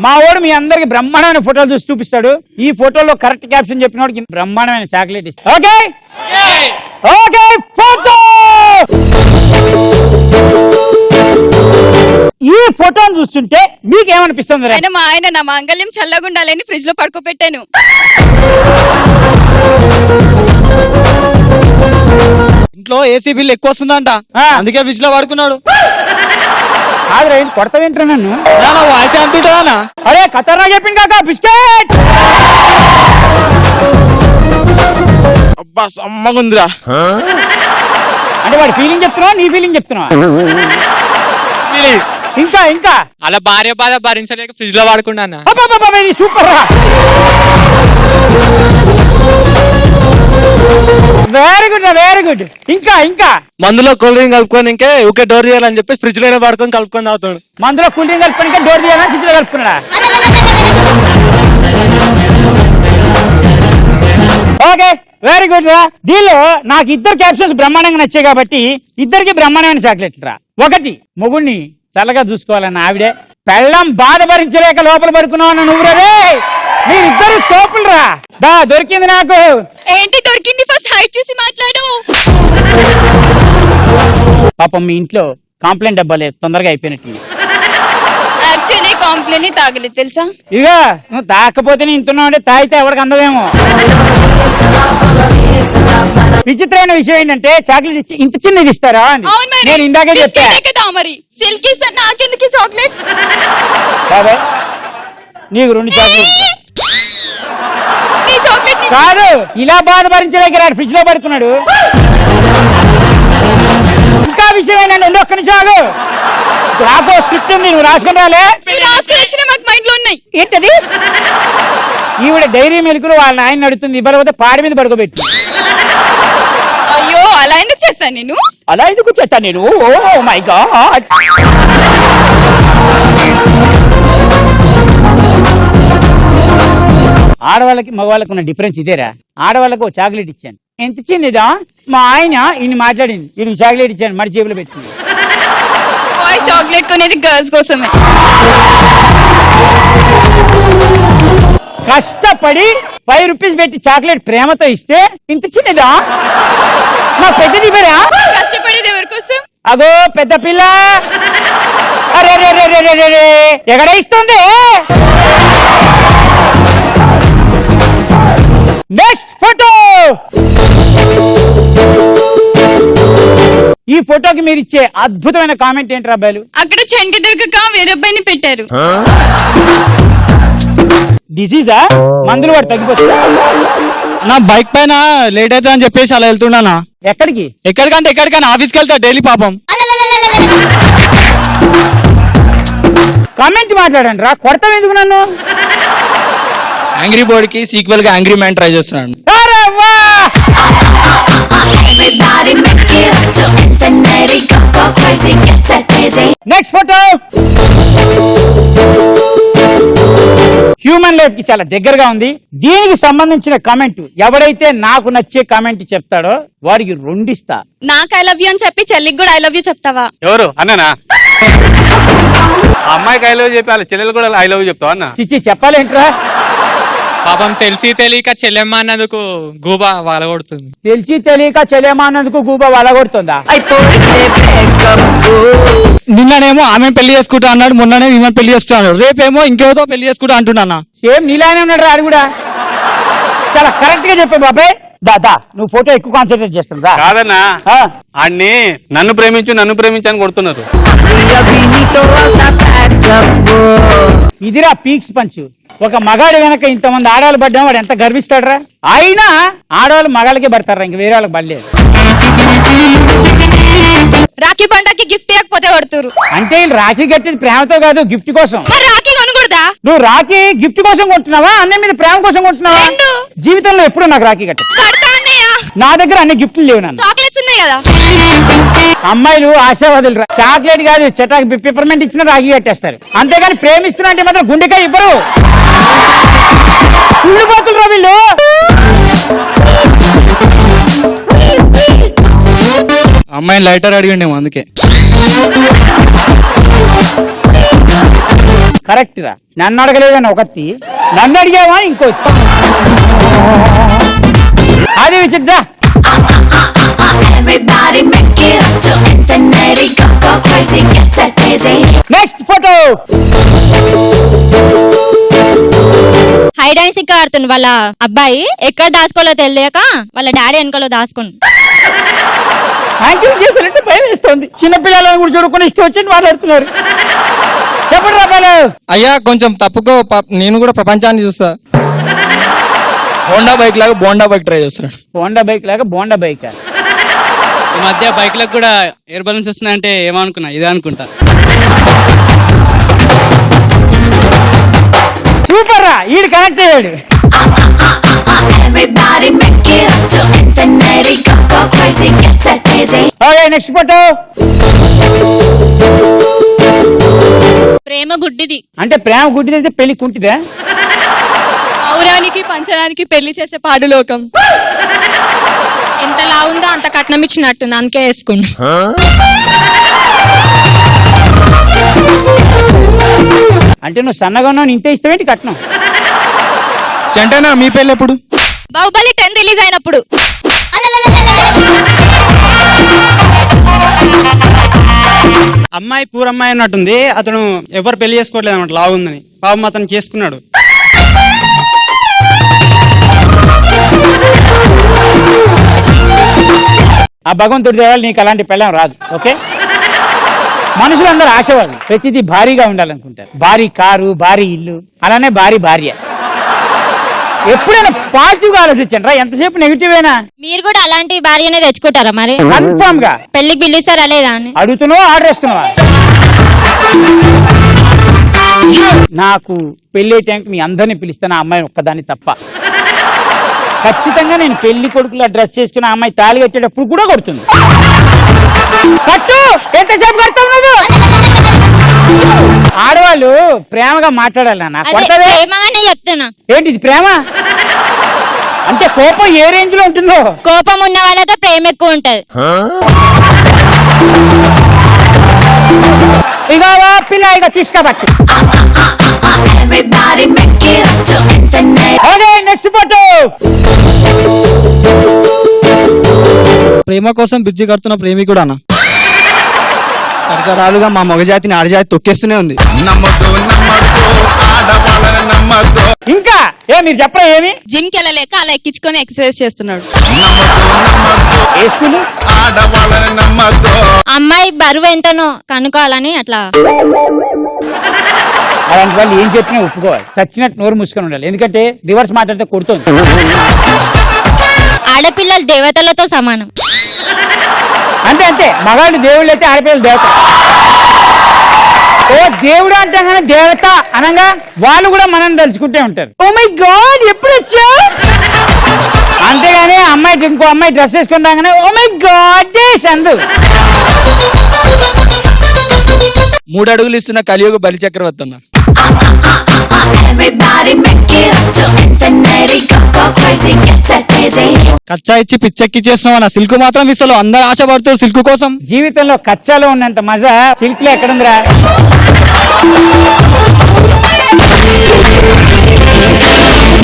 మా వాడు మీ అందరికి బ్రహ్మాండమైన ఫోటోలు చూసి చూపిస్తాడు. ఈ ఫోటోలో కరెక్ట్ క్యాప్షన్ చెప్పిన వాడికి బ్రహ్మాండమైన చాక్లెట్ ఇస్తాడు. Okay okay photo. ఈ ఫోటోను చూస్తుంటే మీకేమనిపిస్తుంది? మా ఆయన నా మాంగళ్యం చల్లగుండాలని ఫ్రిడ్జ్ లో పడుకోబెట్టాను. ఇంట్లో ఏసీ బిల్ ఎక్కువ వస్తుందంట, అందుకే ఫ్రిడ్జ్ లో పడుకున్నాడు. కొడత వింటా నన్ను. వాయిస్ అంతుంటా? అరే ఖతర్నా చెప్పింది కాక బిస్కెట్. అబ్బా సమ్మగుందిరా. అంటే వాడి ఫీలింగ్ చెప్తున్నావా నీ ఫీలింగ్ చెప్తున్నావా? ఇంకా ఇంకా అలా భార్య బాధ భరించలేక ఫ్రిడ్జ్ లో వాడుకున్నా. సూపర్ రా, వెరీ గుడ్ వెరీ గుడ్. ఇంకా ఇంకా మందులో కూల్ డ్రింక్ కలుపుకొని ఇంకే ఊకే డోర్ తీయాలని చెప్పి ఫ్రిడ్జ్ లోనే పడుకొని కలుపుకొని తాగుతాడు. మందులో కూల్ డ్రింక్ కలుపుకొని డోర్ తీయాలని ఫ్రిడ్జ్ లో కలుపుకున్నాడా? ఓకే వెరీ గుడ్ రా. దీనిలో నాకు ఇద్దరు క్యాప్షన్స్ బ్రహ్మాండంగా నచ్చాయి కాబట్టి ఇద్దరికి బ్రహ్మాండమైన చాక్లెట్లు రా. ఒకటి మొగుడిని చల్లగా చూసుకోవాలన్న ఆవిడే, పెళ్ళం బాధ భరించలేక లోపల పడుకున్నావు నువ్వు రే. మీరిద్దరు తోపులు రా. దా దొరికింది నాకు. ఏంటి దొరికింది? ఫస్ట్ హైట్ చూసి మాట్లాడు. పాపం మీ ఇంట్లో కాంప్లైంట్ డబ్బా లేదు, తొందరగా అయిపోయినట్టుంది. యాక్చువల్లీ కాంప్లైంట్ తాగలేదు తెలుసా? ఇక నువ్వు తాకపోతే నేను ఇంటున్నావు అంటే తాగితే ఎవరికి అందదేమో. విచిత్రమైన విషయం ఏంటంటే చాక్లెట్ ఇచ్చి ఇంత చిన్నది ఇస్తారా అని నేను ఇందాకే చెప్పా. మరి సిల్క్ ఇస్తాను, నాకెందుకు చాక్లెట్? నీకు 2 చాక్లెట్ కాదు, ఇలా బాధ భరించలేక రాడు, ఫ్రిడ్జ్ లో పడుకున్నాడు. ఇంకా విషయం ఏంటంటే ఒక్క నిమిషం ఆగు. రాకో స్క్రిప్ట్ ఉంది, నువ్వు రాసుకుని రాలే. ఏంటది? ఈవిడ డైరీ మిల్కులు వాళ్ళ నాయన నడుతుంది, ఇవ్వకపోతే పాడి మీద పడుకోబెట్టి. అయ్యో అలా ఎందుకు చేస్తాను నేను? అలా ఎందుకు చేస్తాను నేను? Oh my God. ఆడవాళ్ళకి మగవాళ్ళకి ఉన్న డిఫరెన్స్ ఇదేరా. ఆడవాళ్ళకు ఒక చాక్లెట్ ఇచ్చాను, ఎంత చిన్నదా. మా ఆయన ఇన్ని మాట్లాడింది, ఇది చాక్లెట్ ఇచ్చాను, మరి జేబులో పెట్టింది. చాక్లెట్ కొనేది గర్ల్స్ కోసమే. కష్టపడి 5 రూపీస్ పెట్టి చాక్లెట్ ప్రేమతో ఇస్తే ఇంత చిన్నదా. నా పెద్దది ఇవ్వరా? కష్టపడేది ఎవరి కోసం? అగో పెద్ద పిల్ల. అరే ఎక్కడ ఇస్తుంది? Next photo. ఈ ఫోటోకి మీరు ఇచ్చే అద్భుతమైన కామెంట్ ఏంటి అబ్బాయిలు? అక్కడ చంటి దొరకక వేరే అబ్బాయిని పెట్టారు. డిసీజా? మందులు వాడు తగ్గిపోతుంది. నా బైక్ పైన లేట్ అవుతుంది అని చెప్పేసి అలా వెళ్తున్నానా. ఎక్కడికి? ఎక్కడికైనా ఆఫీస్కి వెళ్తా డైలీ. పాపం కామెంట్ మాట్లాడండి రా, కొడతావు ఎందుకు నన్ను? యాంగ్రీ బర్డ్ కి సీక్వెల్ గా యాంగ్రీ మ్యాన్ ట్రై చేస్తున్నాను. Next photo. హ్యూమన్ లైఫ్ కి చాలా దగ్గరగా ఉంది. దీనికి సంబంధించిన కామెంట్ ఎవడైతే నాకు నచ్చే కామెంట్ చెప్తాడో వాడికి 2 ఇస్తా. నాకు ఐ లవ్ యూ అని చెప్పి చెల్లికి కూడా ఐ లవ్ యూ చెప్తావా? ఎవరు అన్నానా? అమ్మాయికి ఐ లవ్ చెప్పాలి, చెల్లెలు కూడా ఐ లవ్ చెప్తావా అన్న? చిచ్చి చెప్పాలేంట్రా. పాపం తెలిసి తెలియక చెల్లెమ్మ అన్నందుకు గూబా వలగొడుతుంది. తెలిసి తెలియక చెల్లెమ్మ అన్నందుకు గూబా వలగొడుతుందా? నిన్ననేమో ఆమె పెళ్లి చేసుకుంటా అన్నాడు, మొన్ననే ఈమె పెళ్లి చేసుకుంటా అన్నాడు, రేపేమో ఇంకేదో పెళ్లి చేసుకుంటా అంటున్నా. సేమ్ నీలానే ఉన్నాడు రా. అది కూడా చాలా కరెక్ట్ గా చెప్పే బాబాయ్. దాదా నువ్వు ఫోటో ఎక్కువ కాన్సన్ట్రేట్ చేస్తుందా? కాదన్నా, అన్ని నన్ను ప్రేమించు అని కొడుతున్నారు. ఇదిరా పీక్స్ పంచ్. ఒక మగాడి వెనక ఇంతమంది ఆడవాళ్ళు పడ్డా వాడు ఎంత గర్విస్తాడరా. అయినా ఆడవాళ్ళు మగాళ్ళకే పడతారా, ఇంక వేరే వాళ్ళకి పడలేదు. రాఖీ పండగకి గిఫ్ట్ ఇవ్వకపోతే కొడుతురు. అంటే రాఖీ కట్టేది ప్రేమతో కాదు, గిఫ్ట్ కోసం. రాఖీ కొనకూడదా? నువ్వు రాఖీ గిఫ్ట్ కోసం కొంటున్నావా, అన్నయ్య మీద ప్రేమ కోసం కొంటున్నావా? జీవితంలో ఎప్పుడు నాకు రాఖీ కట్ట. నా దగ్గర అన్ని గిఫ్ట్లు లేవు. నన్ను చాక్లెట్స్ ఉన్నాయి కదా. అమ్మాయిలు ఆశావాదులు. చాక్లెట్ కాదు, చటాక్ పిప్పర్మెంట్ ఇచ్చినా రాఖీ కట్టేస్తారు. అంతేగాని ప్రేమిస్తున్నా అంటే మాత్రం గుండెకాయ ఇవ్వరు. కుళ్ళిపోతున్నారు వీళ్ళు. అమ్మాయిని లైటర్ అడిగిండేమో అందుకే. కరెక్ట్ రా. నన్ను అడగలేదని ఒకటి, నన్ను అడిగావా ఇంకోటి. అది విచిద్దా. Everybody make it up to infinity, go go crazy, get that crazy. Next photo. Hide and seek ఆడుతుంది వాళ్ళ అబ్బాయి. ఎక్కడ దాచుకోలో తెలియక వాళ్ళ డాడీ వెనకలో దాచుకుంది. యాక్టింగ్ చేశారంటే భయం వేస్తుంది. చిన్నపిల్లలను కూడా చూడకుండా ఇష్టం వచ్చింది మాట్లాడుతున్నారు. చెప్పండి రాబాలు. అయ్యా కొంచెం తప్పుకో, నేను కూడా ప్రపంచాన్ని చూస్తా. హోండా బైక్ లాగా బోండా బైక్ ట్రై చేస్తున్నాడు. హోండా బైక్ లాగా బోండా బైక్. ఈ మధ్య బైక్లకు కూడా ఎయిర్ బలూన్స్ వస్తున్నాయంటే ఏమనుకున్నా, ఇదే అనుకుంటా. సూపర్ రా, ఈడు కనెక్ట్ అయ్యాడు. Everybody make it up to infinity, go go crazy, get that crazy. Okay next photo. ప్రేమ గుడ్డిది. అంటే ప్రేమ గుడ్డిదంటే పెళ్లి కుంటిదా? పౌరానికి పంచడానికి పెళ్లి చేసే పాడు లోకం. ఎంత లావుందో అంత కట్నం ఇచ్చినట్టుంది, అందుకే వేసుకుండు. అంటే నువ్వు సన్నగా ఉన్నావు, ఇంతే ఇస్తావేంటి కట్నం? చంటనా మీ పెళ్ళి ఎప్పుడు? బాహుబలి 10 రిలీజ్ అయినప్పుడు. అమ్మాయి పూరమ్మాయి అన్నట్టుంది. అతను ఎవరు పెళ్లి చేసుకోవట్లేదు అనమాట, లావు ఉందని. పాపం అతను చేసుకున్నాడు. ఆ భగవంతుడి దేవాలి నీకు అలాంటి పెళ్ళం రాదు. ఓకే, మనుషులందరూ ఆశవాళ్ళు, ప్రతిదీ భారీగా ఉండాలనుకుంటారు. భారీ కారు, భారీ ఇల్లు, అలానే భారీ భార్య. ఎప్పుడైనా పాజిటివ్ గా ఆలోచించండి రా, ఎంతసేపు నెగిటివ్ అయినా. మీరు కూడా అలాంటి భార్యనే తెచ్చుకుంటారా మరి? కన్ఫామ్ గా. పెళ్లికి పిలుస్తారా లేదా అని అడుగుతున్నావా, ఆర్డర్ వేస్తున్నావా? నాకు పెళ్లి టైంకి మీ అందరినీ పిలుస్తాను, ఆ అమ్మాయి ఒక్కదాన్ని తప్ప. ఖచ్చితంగా నేను పెళ్లి కొడుకులా డ్రెస్ చేసుకుని ఆ అమ్మాయి తాళి కట్టేటప్పుడు కూడా కొడుతుంది. కట్టు, ఎంతసేపు కడతావు నువ్వు? ఆడవాళ్ళు ప్రేమగా మాట్లాడాలి నాన్న. అదే కొడతావే ప్రేమగానే చెప్తున్నా. ఏంటి ఇది ప్రేమ అంటే? కోపం ఏ రేంజ్ లో ఉంటుందో. కోపం ఉన్న వాళ్ళతో ప్రేమ ఎక్కువ ఉంటది. ఇక పిల్ల ఇక తీసుకోబట్టి. Everybody make it up to infinity. Okay next photo. ప్రేమ కోసం బిజ్జి కడుతున్న ప్రేమికుడు అన్న. తరతరాలుగా మా మగజాతిని ఆడజాతి తొక్కేస్తూనే ఉంది. ఇంకా మీరు చెప్పరా ఏమి? జిమ్ కి వెళ్ళలేక అలా ఎక్కించుకొని ఎక్సర్సైజ్ చేస్తున్నాడు. ఏ స్కూలు? అమ్మాయి బరువు ఎంతనో కనుక్కోవాలని అట్లా. అలాంటి వాళ్ళు ఏం చెప్పినా ఒప్పుకోవాలి. చచ్చినట్టు నోరు మూసుకొని ఉండాలి, ఎందుకంటే రివర్స్ మాట్లాడితే కొడుతుంది. ఆడపిల్లలు దేవతలతో సమానం. అంతే అంతే, మగాళ్ళు దేవుళ్ళు అయితే ఆడపిల్లలు దేవత. ఓ దేవుడు అంటాం కానీ దేవత అనగా వాళ్ళు కూడా మనం తలుచుకుంటే ఉంటారు. ఓ మై గాడ్ ఎప్పుడు వచ్చా? అంతేగాని అమ్మాయి ఇంకో అమ్మాయి డ్రెస్ వేసుకుని రాగానే ఓ మై గాడ్ అందు. 3 అడుగులు ఇస్తున్న కలియుగ బలి చక్రవర్తి అన్న. Everybody make it up to infinity, go go crazy, get that crazy. కచ్చా ఇచ్చి పిచ్చెక్కి చేస్తున్నాం అన్న. సిల్క్ మాత్రం ఇస్తలో అందరు ఆశపడుతారు సిల్క్ కోసం. జీవితంలో కచ్చాలో ఉన్నంత మజా సిల్క్ లో ఎక్కడుందిరా?